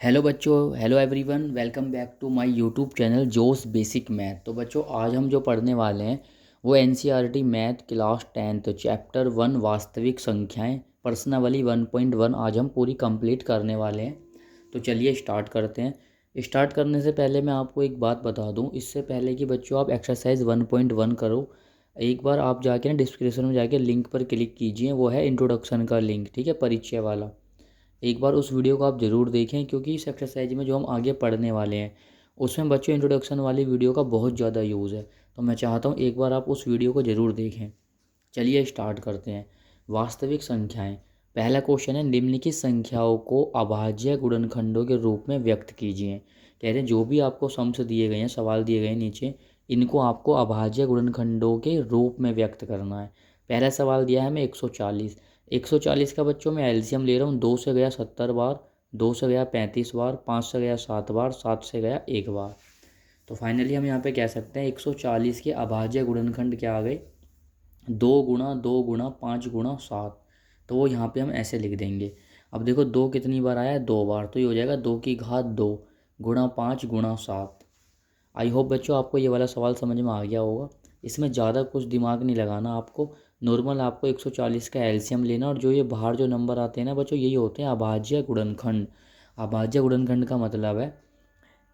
Hello बच्चों, hello everyone, welcome back to my YouTube channel Jo's basic math. तो बच्चों, आज हम जो पढ़ने वाले हैं वो NCERT math class 10th chapter 1 वास्तविक संख्याएं प्रश्नावली 1.1 आज हम पूरी कंप्लीट करने वाले हैं। तो चलिए स्टार्ट करते हैं। स्टार्ट करने से पहले मैं आपको एक बात बता दूं, इससे पहले कि बच्चों आप एक्सरसाइज 1.1 करो, एक बार आप जाके ना डिस्क्रिप्शन में जाके लिंक पर क्लिक कीजिए। वो है इंट्रोडक्शन का लिंक, ठीक है, परिचय वाला। एक बार उस वीडियो को आप ज़रूर देखें, क्योंकि इस एक्सरसाइज में जो हम आगे पढ़ने वाले हैं उसमें बच्चों इंट्रोडक्शन वाली वीडियो का बहुत ज़्यादा यूज़ है। तो मैं चाहता हूँ एक बार आप उस वीडियो को ज़रूर देखें। चलिए स्टार्ट करते हैं। वास्तविक संख्याएं। पहला क्वेश्चन है, निम्नलिखित संख्याओं को अभाज्य गुणनखंडों के रूप में व्यक्त कीजिए। कह रहे हैं जो भी आपको सम्स दिए गए हैं, सवाल दिए गए हैं नीचे, इनको आपको अभाज्य गुणनखंडों के रूप में व्यक्त करना है। पहला सवाल दिया है हमें 140। 140 का बच्चों मैं एलसीएम ले रहा हूँ। 2 से गया 70 बार, 2 से गया 35 बार, 5 से गया 7 बार, 7 से गया 1 बार। तो फाइनली हम यहाँ पे कह सकते हैं 140 के अभाज्य गुणनखंड क्या आ गए, 2 गुणा 5 गुणा 7। तो वो यहाँ पे हम ऐसे लिख देंगे। अब देखो दो कितनी बार आया है, 2 बार, तो ये हो जाएगा 2 की घात 2 गुणा 5 गुणा 7। आई होप बच्चों आपको ये वाला सवाल समझ में आ गया होगा। इसमें ज़्यादा कुछ दिमाग नहीं लगाना आपको। नॉर्मल आपको 140 का एलसीएम लेना, और जो ये बाहर जो नंबर आते हैं ना बच्चों, यही होते हैं अभाज्य गुणनखंड। अभाज्य गुणनखंड का मतलब है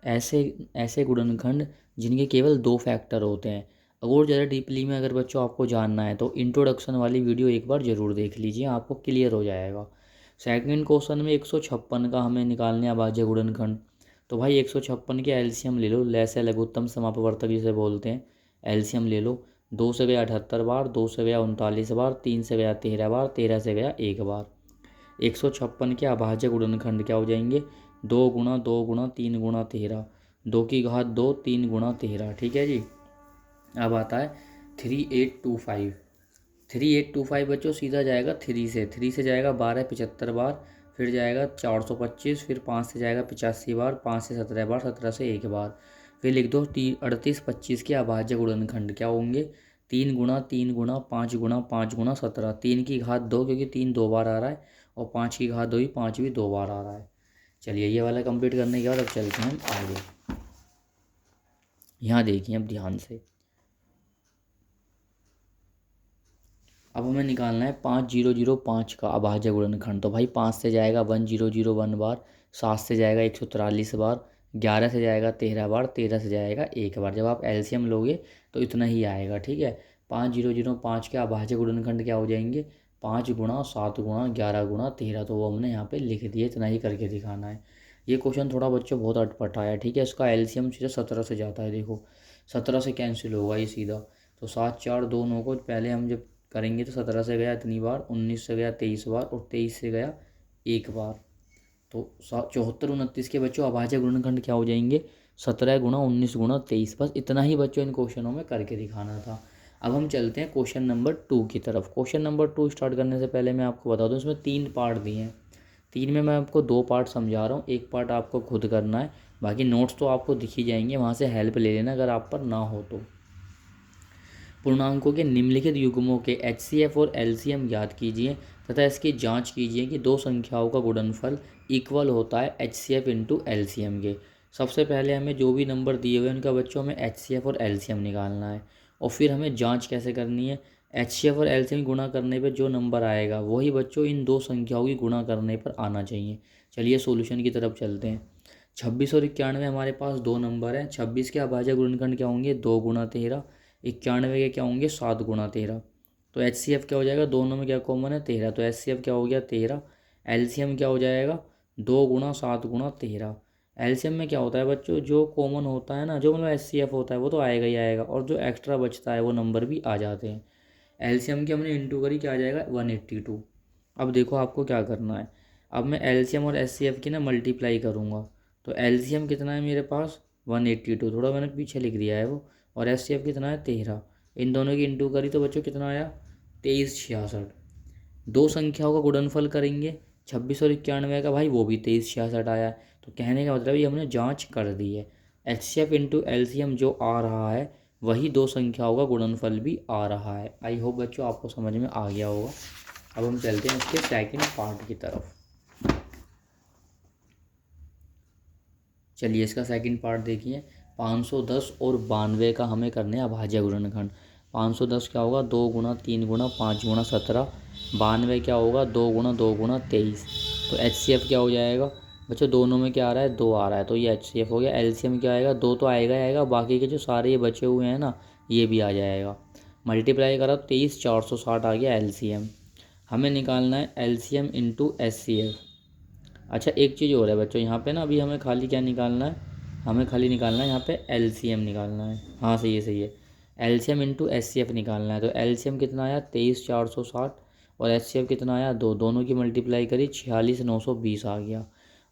ऐसे ऐसे गुणनखंड जिनके केवल 2 फैक्टर होते हैं। और ज़्यादा डीपली में अगर बच्चों आपको जानना है तो इंट्रोडक्शन वाली वीडियो एक बार ज़रूर देख लीजिए, आपको क्लियर हो जाएगा। सेकंड क्वेश्चन में 156 का हमें निकालने अभाज्य गुणनखंड। तो भाई 156 के एलसीएम ले लो, लैसे लघुत्तम समापवर्तक जिसे बोलते हैं। एलसीएम ले लो। 2 से गया 78 बार, 2 से गया 39 बार, 3 से गया 13 बार, 13 से गया 1 बार। 156 के अभाज्य गुणनखंड क्या हो जाएंगे, 2 गुणा 2 गुणा 3 गुणा 13। 2 की घात 2, 3 गुणा 13, ठीक है जी। अब आता है 3825। 3825 बच्चों सीधा जाएगा 3 से जाएगा 12 75 बार, फिर जाएगा 425, फिर 5 से जाएगा 85 बार, 5 से 17 बार, 17 से 1 बार। फिर लिख दो 3825 के अभाज्य गुणनखंड क्या होंगे, 3 गुणा 3 गुणा 5 गुणा 5 गुणा 17। 3 की घात 2, क्योंकि 3 2 बार आ रहा है, और 5 की घात 2 ही, 5 भी 2 बार आ रहा है। चलिए ये वाला कंप्लीट करने के बाद अब चलते हैं हम आगे। यहाँ देखिए अब ध्यान से। अब हमें निकालना है 5005 का अभाज्य गुणनखंड। तो भाई 5 से जाएगा 1001 बार, 7 से जाएगा 143 बार, 11 से जाएगा 13 बार, 13 से जाएगा 1 बार। जब आप एलसीएम लोगे तो इतना ही आएगा, ठीक है। 5005 के अभाज्य गुणनखंड क्या हो जाएंगे, 5 गुणा 7 गुणा 11 गुणा 13। तो वो हमने यहाँ पे लिख दिए, इतना ही करके दिखाना है। ये क्वेश्चन थोड़ा बच्चों बहुत अटपटा है, ठीक है। इसका एलसीएम सीधा 17 से जाता है। देखो 17 से कैंसिल होगा ये सीधा। तो 7 4 2 9 को पहले हम जब करेंगे तो 17 से गया इतनी बार, 19 से गया 23 बार, और 23 से गया 1 बार। तो 74 29 के बच्चों अभाज्य गुणनखंड क्या हो जाएंगे, 17 गुणा 19 गुणा 23। बस इतना ही बच्चों इन क्वेश्चनों में करके दिखाना था। अब हम चलते हैं क्वेश्चन नंबर 2 की तरफ। क्वेश्चन नंबर 2 स्टार्ट करने से पहले मैं आपको बता दूं, इसमें 3 पार्ट दिए हैं। 3 में मैं आपको 2 पार्ट समझा रहा हूँ, एक पार्ट आपको खुद करना है। बाकी नोट्स तो आपको दिख ही जाएंगे, वहाँ से हेल्प ले लेना अगर आप पर ना हो तो। पूर्णांकों के निम्नलिखित युग्मों के एचसीएफ और एलसीएम ज्ञात कीजिए तथा इसकी जांच कीजिए कि दो संख्याओं का गुणनफल इक्वल होता है एचसीएफ इंटू एलसीएम के। सबसे पहले हमें जो भी नंबर दिए हुए हैं उनका बच्चों हमें एचसीएफ और एलसीएम निकालना है, और फिर हमें जांच कैसे करनी है। एचसीएफ और एलसीएम गुणा करने पर जो नंबर आएगा वही बच्चों इन दो संख्याओं की गुणा करने पर आना चाहिए। चलिए सॉल्यूशन की तरफ चलते हैं। 26 और 91 हमारे पास दो नंबर हैं। 26 के अभाज्य गुणनखंड क्या होंगे, 2 गुणा 13। 91 के क्या होंगे, 7 गुणा 13। तो एच सी एफ क्या हो जाएगा, दोनों में क्या कॉमन है, 13। तो एच सी एफ क्या हो गया, 13। एलसीएम क्या हो जाएगा, 2 गुणा 7 गुणा 13। एलसीएम में क्या होता है बच्चों, जो कॉमन होता है ना, जो मतलब एच सी एफ होता है वो तो आएगा ही आएगा, और जो एक्स्ट्रा बचता है वो नंबर भी आ जाते हैं। एलसीएम की हमने इंटू करी, क्या आ जाएगा, 182। अब देखो आपको क्या करना है। अब मैं एलसीएम और एच सी एफ की ना मल्टीप्लाई करूँगा। तो एलसीएम कितना है मेरे पास, 182, थोड़ा मैंने पीछे लिख दिया है वो। और एच सी एफ कितना है, 13। इन दोनों की इंटू करी तो बच्चों कितना आया, 2366। दो संख्याओं का गुणनफल करेंगे, 26 और 91 का, भाई वो भी 2366 आया है। तो कहने का मतलब ये हमने जांच कर दी है। H C F into L C M जो आ रहा है वही दो संख्याओं का गुणनफल भी आ रहा है। आई होप बच्चों आपको समझ में आ गया होगा। अब हम चलते हैं इसके सेकंड पार्ट की तरफ। चलिए इसका सेकंड पार्ट देखिए। 510 और 92 का हमें करने हैं अभाज्य गुणनखंड। 510 क्या होगा, 2 गुना 3 गुना 5 गुना 17। 92 क्या होगा, 2 गुना 2 गुना 23। तो HCF क्या हो जाएगा बच्चों, दोनों में क्या आ रहा है, 2 आ रहा है, तो ये HCF हो गया। LCM क्या आएगा, 2 तो आएगा ही आएगा, बाकी के जो सारे ये बचे हुए हैं ना ये भी आ जाएगा। मल्टीप्लाई करा तो 23 460 आ गया LCM। हमें निकालना है LCM इंटू HCF। अच्छा एक चीज़ और है बच्चों यहाँ पे ना, अभी हमें खाली क्या निकालना है, हमें खाली निकालना है यहाँ पे LCM निकालना है। हाँ सही है सही है, LCM इंटू HCF निकालना है। तो LCM कितना आया 23 460 और HCF कितना आया 2, दोनों की मल्टीप्लाई करी 46 920 आ गया।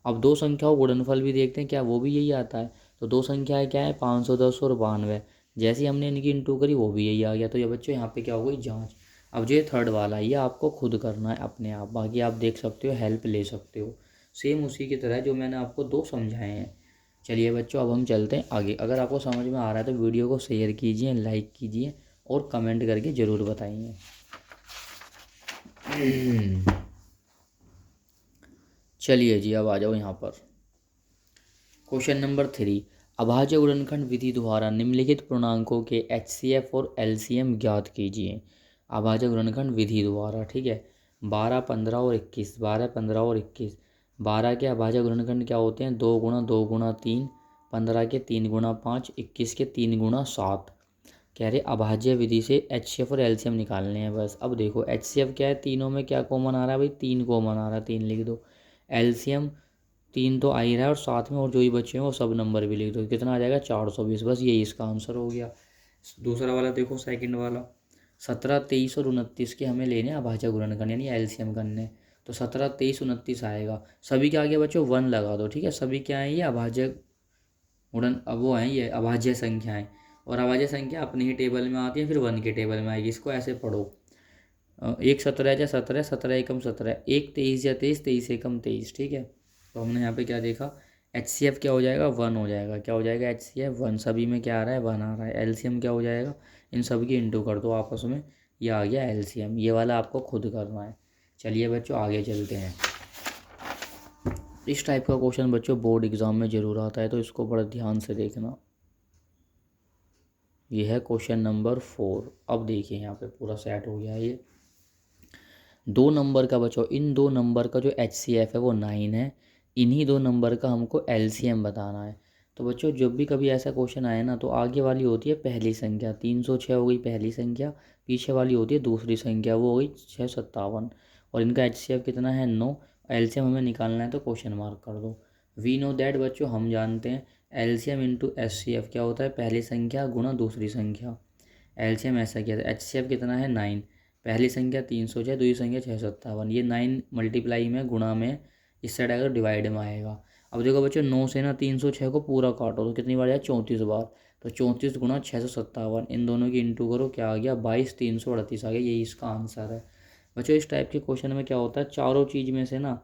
अब दो संख्याओं गुणनफल भी देखते हैं क्या वो भी यही आता है। तो दो संख्याएं क्या है 510 और 92, जैसे ही हमने इनकी इंटू करी वो भी यही आ गया। तो ये बच्चों यहाँ पे क्या हो गई जाँच। अब जो ये थर्ड वाला है ये आपको खुद करना है अपने आप, बाकी आप देख सकते हो, हेल्प ले सकते हो, सेम उसी की तरह जो मैंने आपको दो समझाए हैं। चलिए बच्चों अब हम चलते हैं आगे। अगर आपको समझ में आ रहा है तो वीडियो को शेयर कीजिए, लाइक कीजिए और कमेंट करके ज़रूर बताइए। चलिए जी अब आ जाओ यहाँ पर। क्वेश्चन नंबर 3, अभाज्य गुणनखंड विधि द्वारा निम्नलिखित पूर्णांकों के HCF और LCM ज्ञात कीजिए। अभाज्य गुणनखंड विधि द्वारा, ठीक है। 12 15 और 21, 12 15 और 21। 12 के अभाज्य गुणनखंड क्या होते हैं, 2 गुना 2 गुना 3। 15 के 3 गुना 5। 21 के 3 गुना 7। कह रहे अभाज्य विधि से HCF और LCM निकालने हैं बस। अब देखो HCF क्या है, तीनों में क्या कॉमन आ रहा है भाई, 3 कॉमन आ रहा है, 3 लिख दो। LCM 3 तो आ ही रहा है और साथ में और जो ही बचे हैं वो सब नंबर भी लिख दो। कितना आ जाएगा 420, बस यही इसका आंसर हो गया। दूसरा वाला देखो, सेकंड वाला 17 23 और 29 के हमें लेने अभाज्य गुणनखंड यानी LCM करने। तो 17 23 29 आएगा। सभी के आगे बच्चों 1 लगा दो, ठीक है। सभी क्या है ये अभाज्य गुणन, अब वो हैं ये अभाज्य संख्याएं, और अभाज्य संख्या अपने ही टेबल में आती है, फिर 1 के टेबल में आएगी। इसको ऐसे पढ़ो, 1 17 या 17, 17 एकम 17, 1 23 या 23, 23 एकम 23, ठीक है। तो हमने यहाँ पे क्या देखा, HCF क्या हो जाएगा 1 हो जाएगा। क्या हो जाएगा HCF 1, सभी में क्या आ रहा है 1 आ रहा है। LCM क्या हो जाएगा, इन सब की इंटू कर दो आपस में, ये आ गया LCM। ये वाला आपको खुद करना है। चलिए बच्चों आगे चलते हैं। इस टाइप का क्वेश्चन बच्चों बोर्ड एग्जाम में ज़रूर आता है, तो इसको बड़ा ध्यान से देखना। ये है क्वेश्चन नंबर 4। अब देखिए यहाँ पे पूरा सेट हो गया है ये 2 नंबर का बच्चों। इन 2 नंबर का जो HCF है वो 9 है। इन्हीं 2 नंबर का हमको LCM बताना है। तो बच्चों जब भी कभी ऐसा क्वेश्चन आए ना, तो आगे वाली होती है पहली संख्या, 306 हो गई पहली संख्या। पीछे वाली होती है दूसरी संख्या, वो हो गई 657। और इनका HCF कितना है 9। LCM हमें निकालना है तो क्वेश्चन मार्क कर दो। वी नो दैट बच्चों, हम जानते हैं LCM इंटू HCF क्या होता है, पहली संख्या गुणा दूसरी संख्या। LCM ऐसा किया था, HCF कितना है 9। पहली संख्या 306, दूसरी संख्या 657। ये 9 मल्टीप्लाई में गुणा में, इस साइड अगर डिवाइड में आएगा। अब देखो बच्चों 9 से ना 306 को पूरा काटो तो कितनी बार जाए 34 बार। तो 34 गुणा 657, इन दोनों की इंटू करो, क्या आ गया 22 338 आ गया। यही इसका आंसर है। बच्चों इस टाइप के क्वेश्चन में क्या होता है, चारों चीज़ में से ना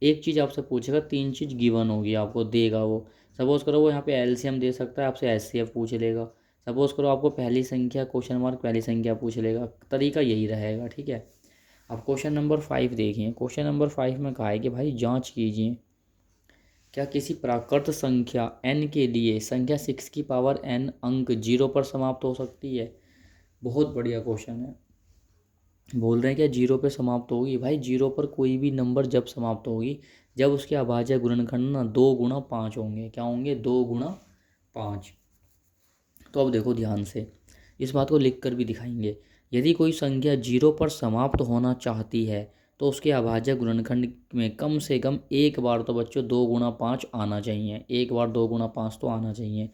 एक चीज़ आपसे पूछेगा, 3 चीज़ गिवन होगी आपको, देगा वो। सपोज़ करो वो यहाँ पे LCM दे सकता है, आपसे HCF पूछ लेगा। सपोज़ करो आपको पहली संख्या क्वेश्चन मार्क पहली संख्या पूछ लेगा, तरीका यही रहेगा, ठीक है। अब क्वेश्चन नंबर 5 देखिए। क्वेश्चन नंबर 5 में कहा है कि भाई जांच कीजिए, क्या किसी प्राकृत संख्या n के लिए संख्या 6 की पावर n अंक 0 पर समाप्त हो सकती है। बहुत बढ़िया क्वेश्चन है। बोल रहे हैं क्या 0 पे समाप्त होगी, भाई 0 पर कोई भी नंबर जब समाप्त होगी जब उसके अभाज्य गुणनखंड ना 2 गुणा 5 होंगे। क्या होंगे 2 गुणा 5। तो अब देखो ध्यान से, इस बात को लिख कर भी दिखाएंगे। यदि कोई संख्या 0 पर समाप्त होना चाहती है तो उसके अभाज्य गुणनखंड में कम से कम एक बार तो बच्चों 2 गुणा 5 आना चाहिए। एक बार 2 गुणा 5 तो आना चाहिए।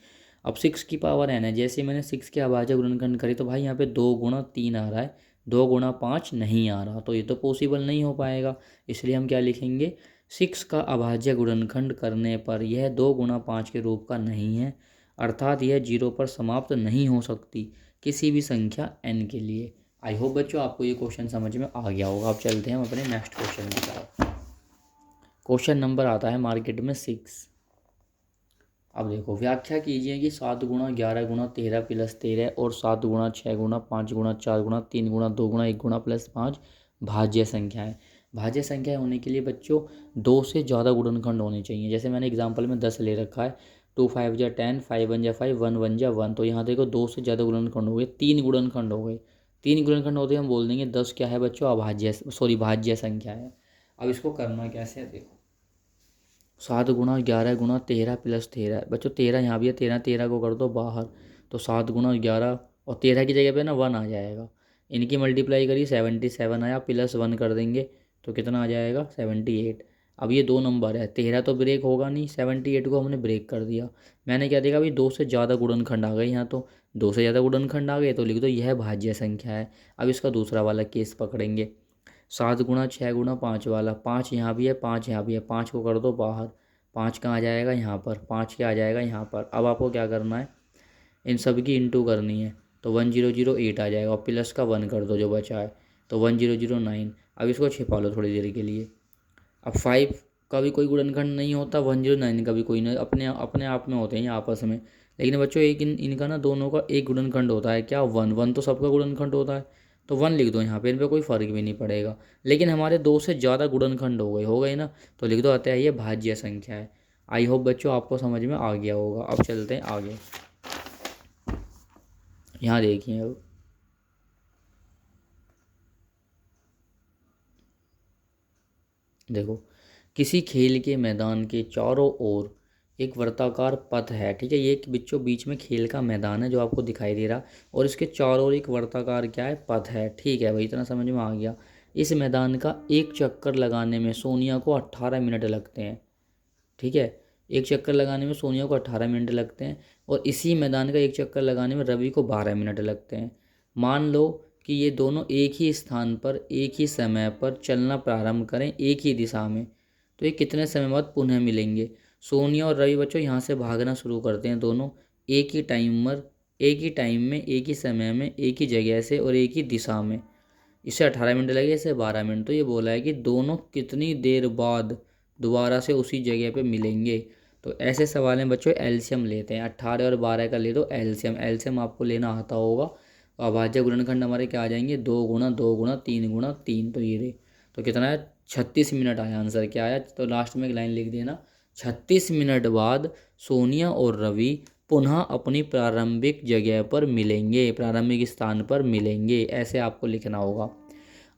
अब 6 की पावर n है, जैसे मैंने 6 के अभाज्य गुणनखंड करी तो भाई यहाँ पे 2 गुणा 3 आ रहा है, 2 गुणा 5 नहीं आ रहा, तो ये तो पॉसिबल नहीं हो पाएगा। इसलिए हम क्या लिखेंगे, 6 का अभाज्य गुणनखंड करने पर यह 2 गुणा 5 के रूप का नहीं है, अर्थात यह 0 पर समाप्त नहीं हो सकती किसी भी संख्या n के लिए। आई होप बच्चों आपको ये क्वेश्चन समझ में आ गया होगा। अब चलते हैं हम अपने नेक्स्ट क्वेश्चन की तरफ। क्वेश्चन नंबर आता है मार्केट में 6। अब देखो व्याख्या कीजिए कि 7 गुणा 11 गुणा 13 प्लस 13 और 7 गुणा 6 गुणा 5 गुणा 4 गुणा 3 गुणा 2 गुणा 1 गुणा प्लस 5 भाज्य संख्याएं। भाज्य संख्या होने के लिए बच्चों 2 से ज़्यादा गुणनखंड होने चाहिए। जैसे मैंने एग्जांपल में 10 ले रखा है, 2 5 जा 10, 5 1 जा 5, 1 1 जा 1। तो यहाँ देखो 2 से ज़्यादा गुणनखंड हो गए, 3 गुणनखंड हो गए। 3 गुणनखंड होते हम बोल देंगे 10 क्या है बच्चों, अभाज्य, सॉरी भाज्य संख्या है। अब इसको करना कैसे है देखो, 7 गुणा 11 गुणा 13 प्लस 13 बच्चों, 13 यहाँ भी है, 13 13 को कर दो बाहर, तो 7 गुणा 11 और 13 की जगह पे ना 1 आ जाएगा। इनकी मल्टीप्लाई करी 77 आया, प्लस 1 कर देंगे तो कितना आ जाएगा 78। अब ये दो नंबर है, 13 तो ब्रेक होगा नहीं, 78 को हमने ब्रेक कर दिया। मैंने क्या देखा भाई, 2 से ज़्यादा गुणनखंड आ गए यहाँ, तो 2 से ज़्यादा गुणनखंड आ गए तो लिख दो यह भाज्य संख्या है। अब इसका दूसरा वाला केस पकड़ेंगे, 7 गुणा 6 गुणा 5 वाला, 5 यहाँ भी है 5 यहाँ भी है, 5 को कर दो बाहर, 5 कहाँ आ जाएगा यहाँ पर, 5 क्या आ जाएगा यहाँ पर। अब आपको क्या करना है, इन सब की इंटू करनी है, तो 1008 आ जाएगा और प्लस का 1 कर दो जो बचा है, तो 1009। अब इसको छिपा लो थोड़ी देर के लिए। अब 5 का भी कोई गुणनखंड नहीं होता, 109 का भी कोई नहीं, अपने अपने आप में होते हैं ये आपस में। लेकिन बच्चों एक इनका ना दोनों का एक गुणनखंड होता है, क्या 1 1 तो सबका गुणनखंड होता है, तो 1 लिख दो यहाँ पे, इन पे कोई फ़र्क भी नहीं पड़ेगा। लेकिन हमारे 2 से ज़्यादा गुणनखंड हो गए ना, तो लिख दो अतः ये भाज्य संख्या है। आई होप बच्चों आपको समझ में आ गया होगा। अब चलते हैं आगे, यहाँ देखिए अब देखो, किसी खेल के मैदान के चारों ओर एक वर्ताकार पथ है, ठीक है, ये एक बच्चों बीच में खेल का मैदान है जो आपको दिखाई दे रहा, और इसके चारों ओर एक वर्ताकार क्या है, पथ है, ठीक है भाई, इतना समझ में आ गया। इस मैदान का एक चक्कर लगाने में सोनिया को 18 मिनट लगते हैं, ठीक है, एक चक्कर लगाने में सोनिया को 18 मिनट लगते हैं, और इसी मैदान का एक चक्कर लगाने में रवि को 12 मिनट लगते हैं। मान लो कि ये दोनों एक ही स्थान पर एक ही समय पर चलना प्रारंभ करें एक ही दिशा में, तो ये कितने समय बाद पुनः मिलेंगे। सोनिया और रवि बच्चों यहाँ से भागना शुरू करते हैं दोनों एक ही टाइम में एक ही समय में एक ही जगह से और एक ही दिशा में। इसे 18 मिनट लगे, इसे 12 मिनट, तो ये बोला है कि दोनों कितनी देर बाद दोबारा से उसी जगह पे मिलेंगे। तो ऐसे सवाल में बच्चों एलसीएम लेते हैं, 18 और 12 का ले दो एलसीएम, एलसीएम आपको लेना आता होगा। अभाज्य गुणनखंड हमारे क्या आ जाएंगे, 2 गुणा 2 गुणा 3 गुणा 3, तो ये तो कितना है 36 मिनट आया, आंसर क्या आया, तो लास्ट में एक लाइन लिख देना, 36 मिनट बाद सोनिया और रवि पुनः अपनी प्रारंभिक जगह पर मिलेंगे, प्रारंभिक स्थान पर मिलेंगे, ऐसे आपको लिखना होगा।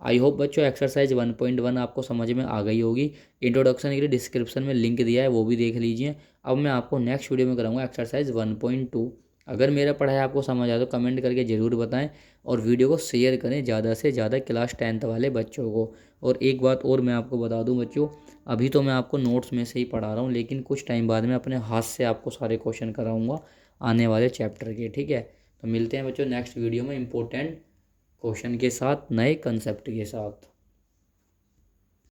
आई होप बच्चों एक्सरसाइज 1.1 आपको समझ में आ गई होगी। इंट्रोडक्शन के लिए डिस्क्रिप्शन में लिंक दिया है, वो भी देख लीजिए। अब मैं आपको नेक्स्ट वीडियो में कराऊंगा एक्सरसाइज 1.2। अगर मेरा पढ़ाई आपको समझ आए तो कमेंट करके ज़रूर बताएं, और वीडियो को शेयर करें ज़्यादा से ज़्यादा क्लास 10th वाले बच्चों को। और एक बात और मैं आपको बता दूं बच्चों, अभी तो मैं आपको नोट्स में से ही पढ़ा रहा हूँ, लेकिन कुछ टाइम बाद में अपने हाथ से आपको सारे क्वेश्चन कराऊंगा आने वाले चैप्टर के, ठीक है। तो मिलते हैं बच्चों नेक्स्ट वीडियो में इम्पोर्टेंट क्वेश्चन के साथ, नए कंसेप्ट के साथ।